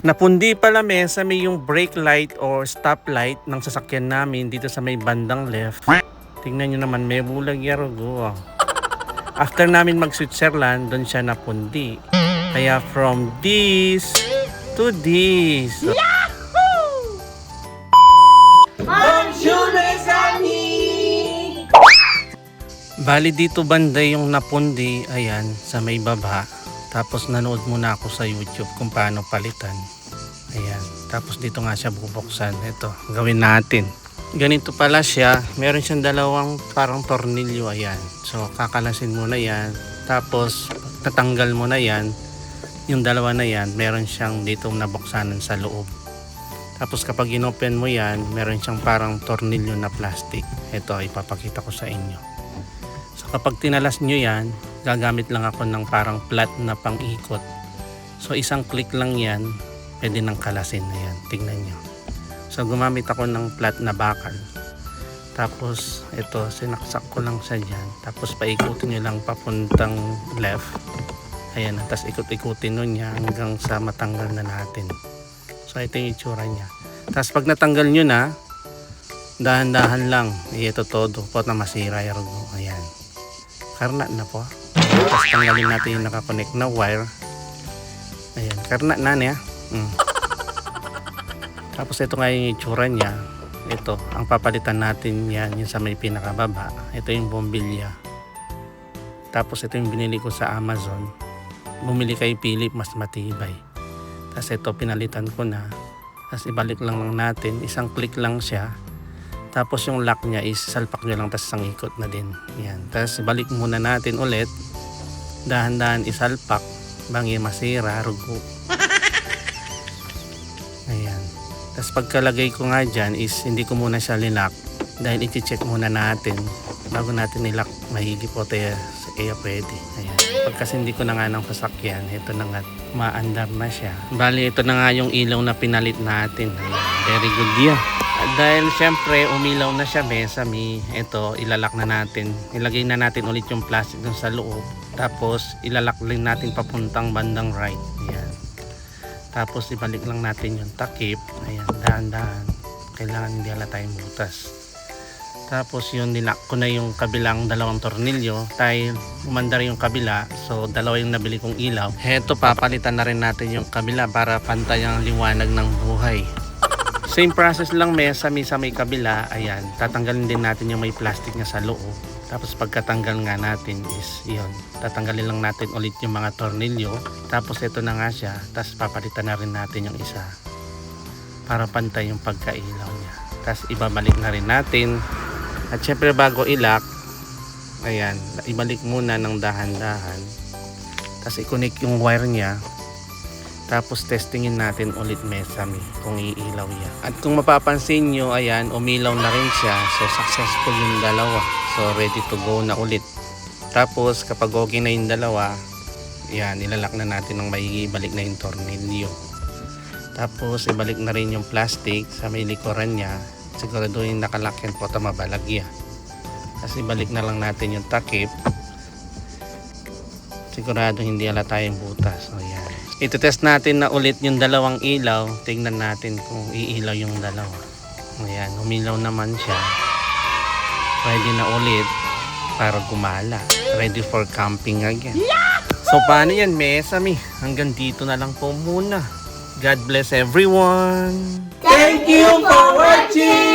Napundi pala sa may yung brake light or stop light ng sasakyan namin dito sa may bandang left. Tingnan nyo naman, may bulag yarugo. After namin mag-Switzerland, doon siya napundi. Kaya from this to this. Bali dito banda yung napundi, ayan, sa may baba. Tapos nanood muna ako sa YouTube kung paano palitan. Ayan. Tapos dito nga siya bubuksan. Ito, gawin natin. Ganito pala siya. Meron siyang dalawang parang tornilyo. Ayan. So, kakalasin mo na yan. Tapos, tatanggal mo na yan. Yung dalawa na yan, meron siyang dito nabuksanan sa loob. Tapos, kapag inopen mo yan, meron siyang parang tornilyo na plastic. Ito, ipapakita ko sa inyo. So, kapag tinalas nyo yan, gagamit lang ako ng parang flat na pang-ikot. So isang click lang yan, pwede nang kalasin na yan. Tingnan nyo. So gumamit ako ng flat na bakal. Tapos ito, sinaksak ko lang siya dyan. Tapos paikutin nyo lang papuntang left. Ayan, tapos ikot-ikutin nyo niya hanggang sa matanggal na natin. So ito yung itsura niya. Tapos pag natanggal nyo na, dahan-dahan lang. Ito todo po na masira yung rugo. Ayan. Karna na po. Tapos tanggalin natin yung nakakonect na wire. Ayan, karna na niya. Tapos ito nga yung itsura niya. Ito, ang papalitan natin yan, yung sa may pinakababa. Ito yung bombilya. Tapos ito yung binili ko sa Amazon. Bumili kay Philip, mas matibay. Tapos ito, pinalitan ko na. Tapos ibalik lang natin. Isang click lang siya. Tapos yung lock niya is salpak nyo lang, tapos isang ikot na din. Yan. Tapos balik muna natin ulit. Dahan-dahan isalpak. Bangi masira, rugo. Ayan. Tapos pagkalagay ko nga dyan is hindi ko muna siya lilock. Dahil i-check muna natin. Bago natin nilock, mahigip po tayo kaya pwede. Ayan. Pagkas hindi ko na nga ng sasakyan, ito na nga, maandar na siya. Bali, ito na nga yung ilaw na pinalit natin. Ayan. Very good yan. Dahil syempre umilaw na siya besame, ito ilalak na natin. Ilagay na natin ulit yung plastic dun sa loob. Tapos ilalak din natin papuntang bandang right. Ayan. Tapos ibalik lang natin yung takip. Ayan, dahan-dahan. Kailangan hindi halata yung butas. Tapos yun, nilak ko na yung kabilang dalawang tornilyo. Dahil umandar yung kabila, so dalawa yung nabili kong ilaw. Heto, papalitan na rin natin yung kabila para pantay ang liwanag ng buhay. Same process lang sa may kabila. Ayan, tatanggalin din natin yung may plastic niya sa loob. Tapos pagkatanggal nga natin is yun, tatanggalin lang natin ulit yung mga tornilyo. Tapos ito na nga siya. Tapos papalitan na rin natin yung isa para pantay yung pagkailaw niya. Tapos ibabalik na rin natin. At syempre bago ilak, ayan, ibalik muna ng dahan-dahan. Tapos i-connect yung wire niya. Tapos testingin natin ulit mesame kung iilaw niya. At kung mapapansin nyo, ayan, umilaw na rin siya. So successful yung dalawa. So ready to go na ulit. Tapos kapag okay na yung dalawa, ayan, ilalak na natin ng maigi, ibalik na yung tornilyo. Tapos ibalik na rin yung plastic sa may likuran niya. Siguraduhin nakalak yan po, mabalagya. Tapos ibalik na lang natin yung takip. Sigurado hindi halata yung butas. So ayan. Ito-test natin na ulit yung dalawang ilaw. Tingnan natin kung iilaw yung dalawa. Ayan, umilaw naman siya. Ready na ulit para gumala. Ready for camping again. So paano yan, mesame? Hanggang dito na lang po muna. God bless everyone. Thank you for watching!